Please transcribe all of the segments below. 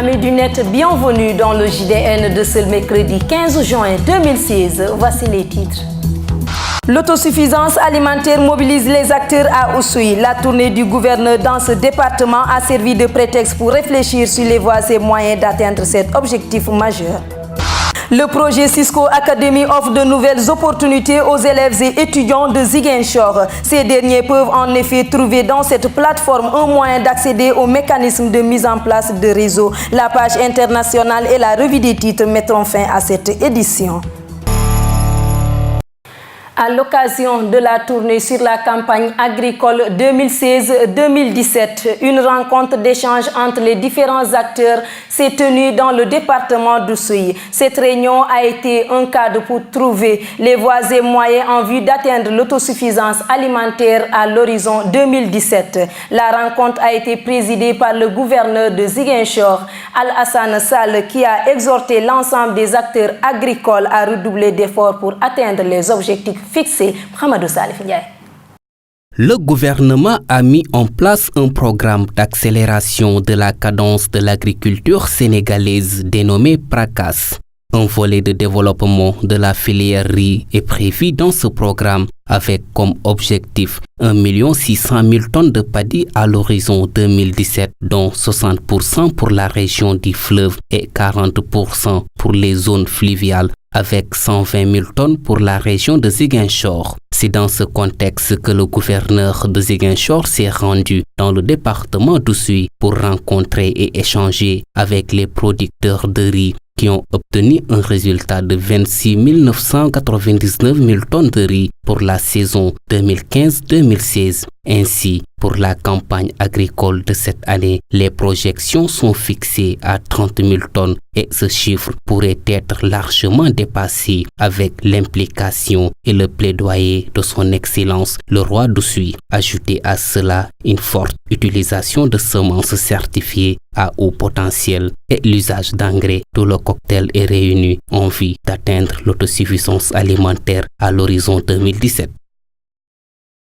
Amis du net, bienvenue dans le JDN de ce mercredi 15 juin 2016. Voici les titres. L'autosuffisance alimentaire mobilise les acteurs à Oussouye. La tournée du gouverneur dans ce département a servi de prétexte pour réfléchir sur les voies et moyens d'atteindre cet objectif majeur. Le projet Cisco Academy offre de nouvelles opportunités aux élèves et étudiants de Ziguinchor. Ces derniers peuvent en effet trouver dans cette plateforme un moyen d'accéder aux mécanismes de mise en place de réseaux. La page internationale et la revue des titres mettront fin à cette édition. À l'occasion de la tournée sur la campagne agricole 2016-2017, une rencontre d'échange entre les différents acteurs s'est tenue dans le département d'Oussouye. Cette réunion a été un cadre pour trouver les voies et moyens en vue d'atteindre l'autosuffisance alimentaire à l'horizon 2017. La rencontre a été présidée par le gouverneur de Ziguinchor, Al-Hassan Sall, qui a exhorté l'ensemble des acteurs agricoles à redoubler d'efforts pour atteindre les objectifs fixé. Le gouvernement a mis en place un programme d'accélération de la cadence de l'agriculture sénégalaise dénommé PRACAS. Un volet de développement de la filière riz est prévu dans ce programme avec comme objectif 1 600 000 tonnes de paddy à l'horizon 2017, dont 60% pour la région du fleuve et 40% pour les zones fluviales, avec 120 000 tonnes pour la région de Ziguinchor. C'est dans ce contexte que le gouverneur de Ziguinchor s'est rendu dans le département d'Oussouye pour rencontrer et échanger avec les producteurs de riz qui ont obtenu un résultat de 26 999 000 tonnes de riz pour la saison 2015-2016. Ainsi, pour la campagne agricole de cette année, les projections sont fixées à 30 000 tonnes et ce chiffre pourrait être largement dépassé avec l'implication et le plaidoyer de son Excellence le roi d'Oussouye. Ajoutez à cela une forte utilisation de semences certifiées à haut potentiel et l'usage d'engrais. Tout le cocktail est réuni en vue d'atteindre l'autosuffisance alimentaire à l'horizon 2017.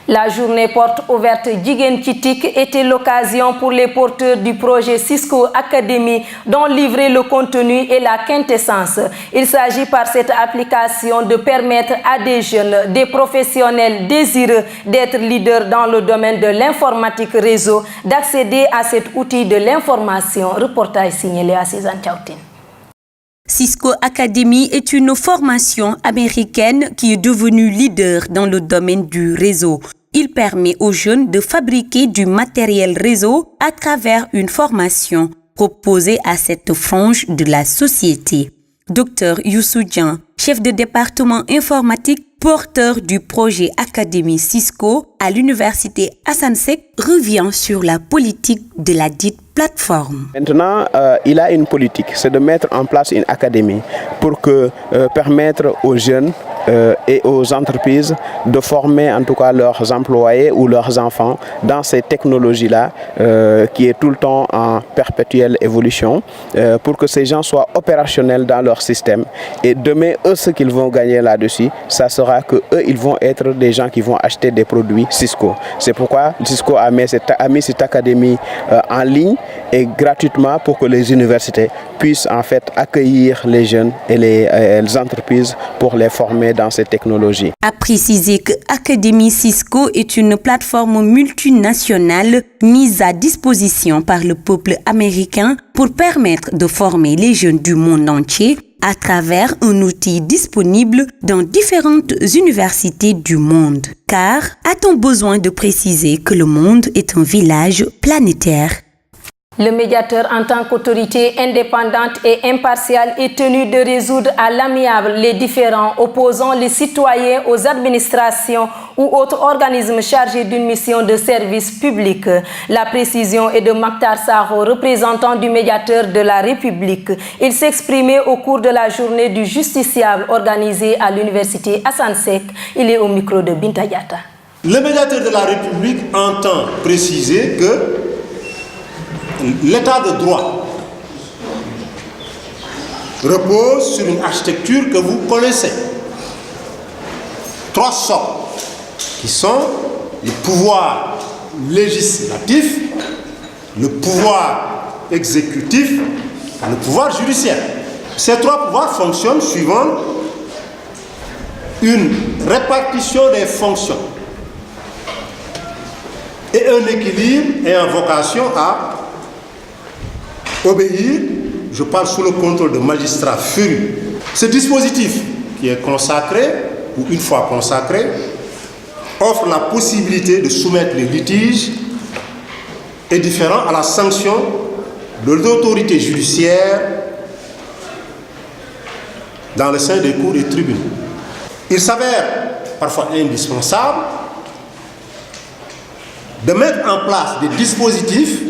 La journée porte ouverte Jigen Chitik était l'occasion pour les porteurs du projet Cisco Academy d'en livrer le contenu et la quintessence. Il s'agit par cette application de permettre à des jeunes, des professionnels désireux d'être leaders dans le domaine de l'informatique réseau d'accéder à cet outil de l'information. Reportage signalé à Cézanne Tchautin. Cisco Academy est une formation américaine qui est devenue leader dans le domaine du réseau. Il permet aux jeunes de fabriquer du matériel réseau à travers une formation proposée à cette frange de la société. Dr Youssou Dian, chef de département informatique, porteur du projet Académie Cisco à l'université Assane Seck, revient sur la politique de la dite plateforme. Maintenant, il a une politique, c'est de mettre en place une académie pour permettre aux jeunes et aux entreprises de former en tout cas leurs employés ou leurs enfants dans ces technologies-là qui est tout le temps en perpétuelle évolution pour que ces gens soient opérationnels dans leur système. Et demain, eux, ce qu'ils vont gagner là-dessus, ça sera que eux, ils vont être des gens qui vont acheter des produits Cisco. C'est pourquoi Cisco a mis cette académie en ligne et gratuitement pour que les universités puissent en fait accueillir les jeunes et les entreprises pour les former dans ces technologies. A préciser que Académie Cisco est une plateforme multinationale mise à disposition par le peuple américain pour permettre de former les jeunes du monde entier à travers un outil disponible dans différentes universités du monde. Car a-t-on besoin de préciser que le monde est un village planétaire? Le médiateur en tant qu'autorité indépendante et impartiale est tenu de résoudre à l'amiable les différends opposant les citoyens aux administrations ou autres organismes chargés d'une mission de service public. La précision est de Maktar Sakho, représentant du médiateur de la République. Il s'exprimait au cours de la journée du justiciable organisée à l'université Assane Seck. Il est au micro de Binta Diatta. Le médiateur de la République entend préciser que l'état de droit repose sur une architecture que vous connaissez. 3 socles qui sont le pouvoir législatif, le pouvoir exécutif le pouvoir judiciaire. Ces trois pouvoirs fonctionnent suivant une répartition des fonctions et un équilibre ayant vocation à obéir, je parle sous le contrôle de magistrats férus. Ce dispositif qui est consacré, ou une fois consacré, offre la possibilité de soumettre les litiges et différents à la sanction de l'autorité judiciaire dans le sein des cours et tribunaux. Il s'avère parfois indispensable de mettre en place des dispositifs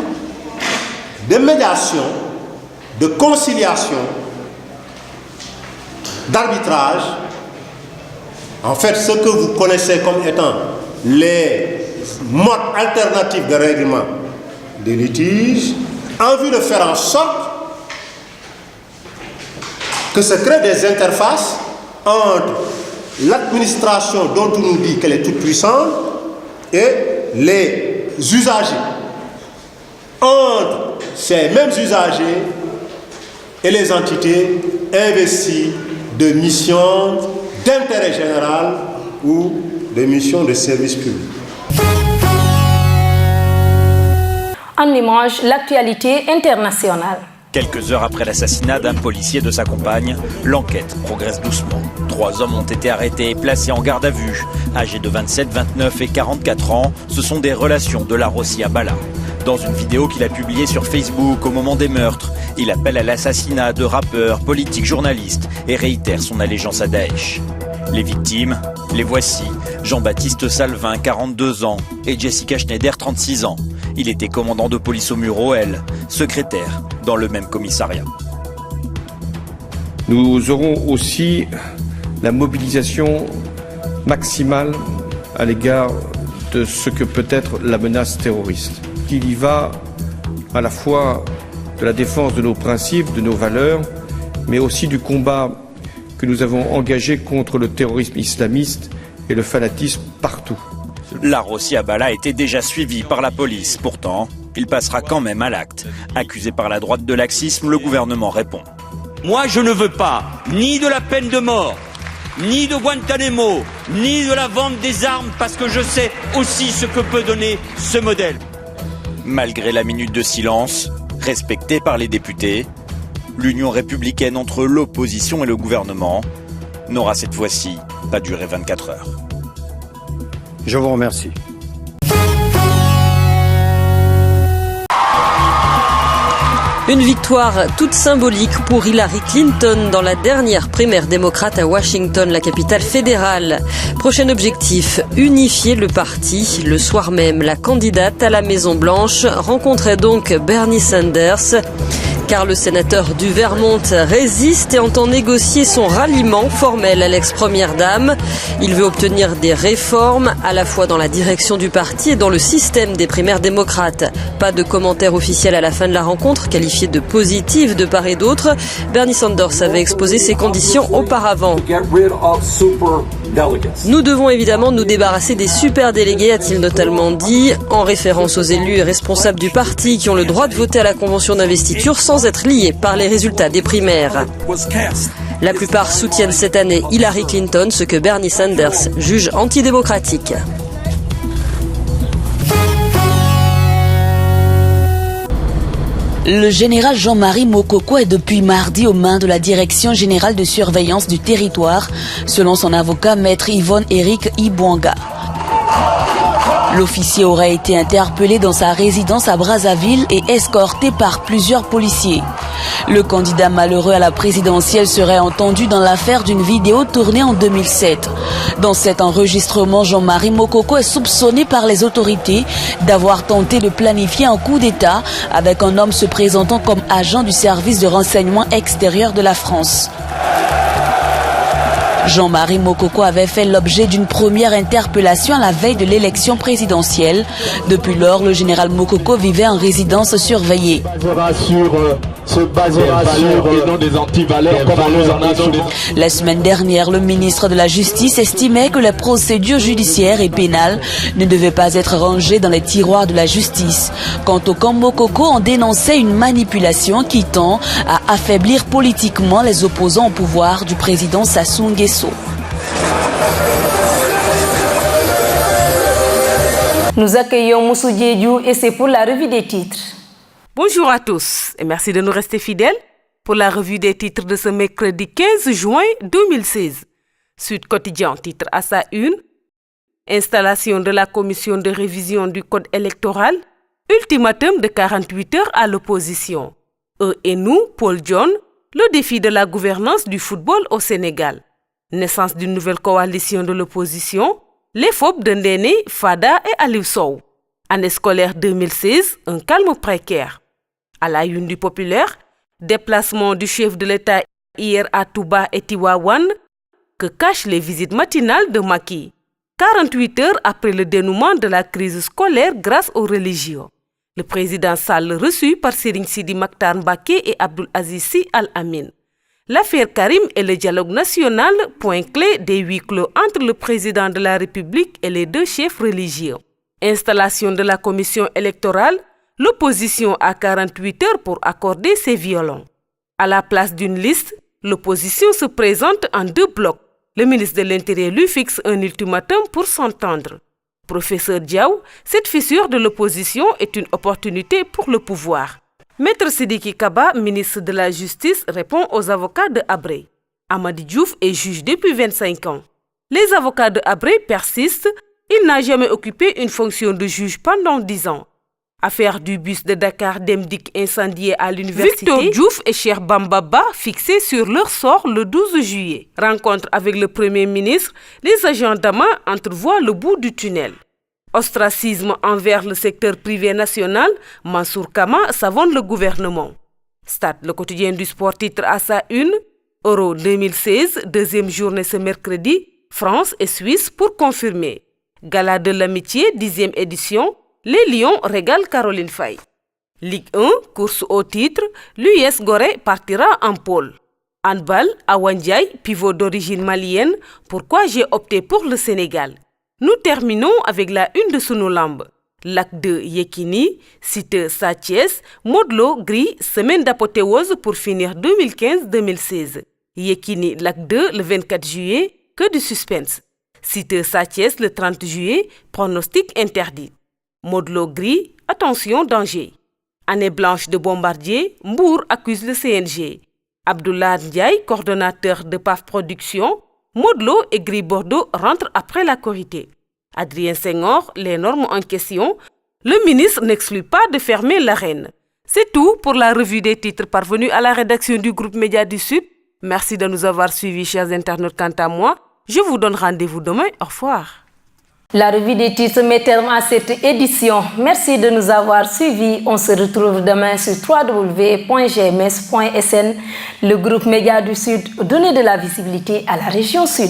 de médiation, de conciliation, d'arbitrage. En fait, ce que vous connaissez comme étant les modes alternatifs de règlement des litiges, en vue de faire en sorte que se créent des interfaces entre l'administration dont on nous dit qu'elle est toute puissante et les usagers. Entre ces mêmes usagers et les entités investies de missions d'intérêt général ou de missions de service public. En image, l'actualité internationale. Quelques heures après l'assassinat d'un policier de sa compagne, l'enquête progresse doucement. 3 hommes ont été arrêtés et placés en garde à vue. Âgés de 27, 29 et 44 ans, ce sont des relations de Larossi Abala. Dans une vidéo qu'il a publiée sur Facebook au moment des meurtres, il appelle à l'assassinat de rappeurs, politiques, journalistes et réitère son allégeance à Daesh. Les victimes, les voici. Jean-Baptiste Salvin, 42 ans, et Jessica Schneider, 36 ans. Il était commandant de police au Mureaux, elle, secrétaire dans le même commissariat. Nous aurons aussi la mobilisation maximale à l'égard de ce que peut être la menace terroriste. Il y va à la fois de la défense de nos principes, de nos valeurs, mais aussi du combat que nous avons engagé contre le terrorisme islamiste et le fanatisme partout. Larossi Abala était déjà suivi par la police. Pourtant, il passera quand même à l'acte. Accusé par la droite de laxisme, le gouvernement répond. Moi, je ne veux pas ni de la peine de mort, ni de Guantanamo, ni de la vente des armes, parce que je sais aussi ce que peut donner ce modèle. Malgré la minute de silence, respectée par les députés, l'union républicaine entre l'opposition et le gouvernement n'aura cette fois-ci pas duré 24 heures. Je vous remercie. Une victoire toute symbolique pour Hillary Clinton dans la dernière primaire démocrate à Washington, la capitale fédérale. Prochain objectif, unifier le parti. Le soir même, la candidate à la Maison-Blanche rencontrait donc Bernie Sanders. Car le sénateur du Vermont résiste et entend négocier son ralliement formel à l'ex-première dame. Il veut obtenir des réformes à la fois dans la direction du parti et dans le système des primaires démocrates. Pas de commentaire officiel à la fin de la rencontre, qualifiée de positive de part et d'autre. Bernie Sanders avait exposé ses conditions auparavant. Nous devons évidemment nous débarrasser des superdélégués, a-t-il notamment dit, en référence aux élus et responsables du parti qui ont le droit de voter à la convention d'investiture sans être liés par les résultats des primaires. La plupart soutiennent cette année Hillary Clinton, ce que Bernie Sanders juge antidémocratique. Le général Jean-Marie Mokoko est depuis mardi aux mains de la Direction générale de surveillance du territoire, selon son avocat maître Yvonne Éric Ibwanga. L'officier aurait été interpellé dans sa résidence à Brazzaville et escorté par plusieurs policiers. Le candidat malheureux à la présidentielle serait entendu dans l'affaire d'une vidéo tournée en 2007. Dans cet enregistrement, Jean-Marie Mokoko est soupçonné par les autorités d'avoir tenté de planifier un coup d'État avec un homme se présentant comme agent du service de renseignement extérieur de la France. Jean-Marie Mokoko avait fait l'objet d'une première interpellation à la veille de l'élection présidentielle. Depuis lors, le général Mokoko vivait en résidence surveillée. Sur se basera sur et non des antivaleurs comme nous en avons. La semaine dernière, le ministre de la Justice estimait que les procédures judiciaires et pénales ne devaient pas être rangées dans les tiroirs de la justice. Quant au Kambokoko, on dénonçait une manipulation qui tend à affaiblir politiquement les opposants au pouvoir du président Sassou Nguesso. Nous accueillons Moussou Diédiou et c'est pour la revue des titres. Bonjour à tous et merci de nous rester fidèles pour la revue des titres de ce mercredi 15 juin 2016. Sud Quotidien titre à sa une: installation de la commission de révision du code électoral, ultimatum de 48 heures à l'opposition. Eux et nous, Paul John, le défi de la gouvernance du football au Sénégal. Naissance d'une nouvelle coalition de l'opposition, les FOP de Ndéné, Fada et Aliou Sow. Année scolaire 2016, un calme précaire. À la une du Populaire, déplacement du chef de l'État hier à Touba et Tivaouane, que cachent les visites matinales de Macky. 48 heures après le dénouement de la crise scolaire grâce aux religions. Le président Sall reçu par Serigne Sidi Maktar Mbacké et Abdoul Aziz Sy Al Amin. L'affaire Karim et le dialogue national, point clé des huis clos entre le président de la République et les deux chefs religieux. Installation de la commission électorale, l'opposition a 48 heures pour accorder ses violons. À la place d'une liste, l'opposition se présente en deux blocs. Le ministre de l'Intérieur lui fixe un ultimatum pour s'entendre. Professeur Diaw, cette fissure de l'opposition est une opportunité pour le pouvoir. Maître Sidiki Kaba, ministre de la Justice, répond aux avocats de Habré. Amady Diouf est juge depuis 25 ans. Les avocats de Habré persistent. Il n'a jamais occupé une fonction de juge pendant 10 ans. Affaire du bus de Dakar Demdik incendié à l'université. Victor Diouf et Cheikh Bamba Ba fixés sur leur sort le 12 juillet. Rencontre avec le Premier ministre, les agents d'AMA entrevoient le bout du tunnel. Ostracisme envers le secteur privé national, Mansour Kama savonne le gouvernement. Stade, le quotidien du sport titre à sa une: Euro 2016, deuxième journée ce mercredi, France et Suisse pour confirmer. Gala de l'amitié, 10e édition, les Lions régalent Caroline Faye. Ligue 1, course au titre, l'US Gorée partira en pôle. Handball, Awa Ndiaye, pivot d'origine malienne, pourquoi j'ai opté pour le Sénégal. Nous terminons avec la une de Sunu Lamb. Lac 2, Yekini, Siteu, Sa Thiès, Modou Lo, Gris, semaine d'apothéose pour finir 2015-2016. Yekini, Lac 2, le 24 juillet, que du suspense. Siteu, Sa Thiès, le 30 juillet, pronostic interdit. Modou Lo, Gris, attention, danger. Année blanche de Bombardier, Mbour accuse le CNG. Abdoulaye Ndiaye, coordonnateur de PAF Production, Modou Lo et Gris Bordeaux rentrent après la Korité. Adrien Senghor, les normes en question, le ministre n'exclut pas de fermer l'arène. C'est tout pour la revue des titres parvenue à la rédaction du groupe Média du Sud. Merci de nous avoir suivis, chers internautes. Quant à moi, je vous donne rendez-vous demain. Au revoir. La revue des titres met terme à cette édition. Merci de nous avoir suivis. On se retrouve demain sur www.gms.sn. Le groupe Média du Sud, donner de la visibilité à la région Sud.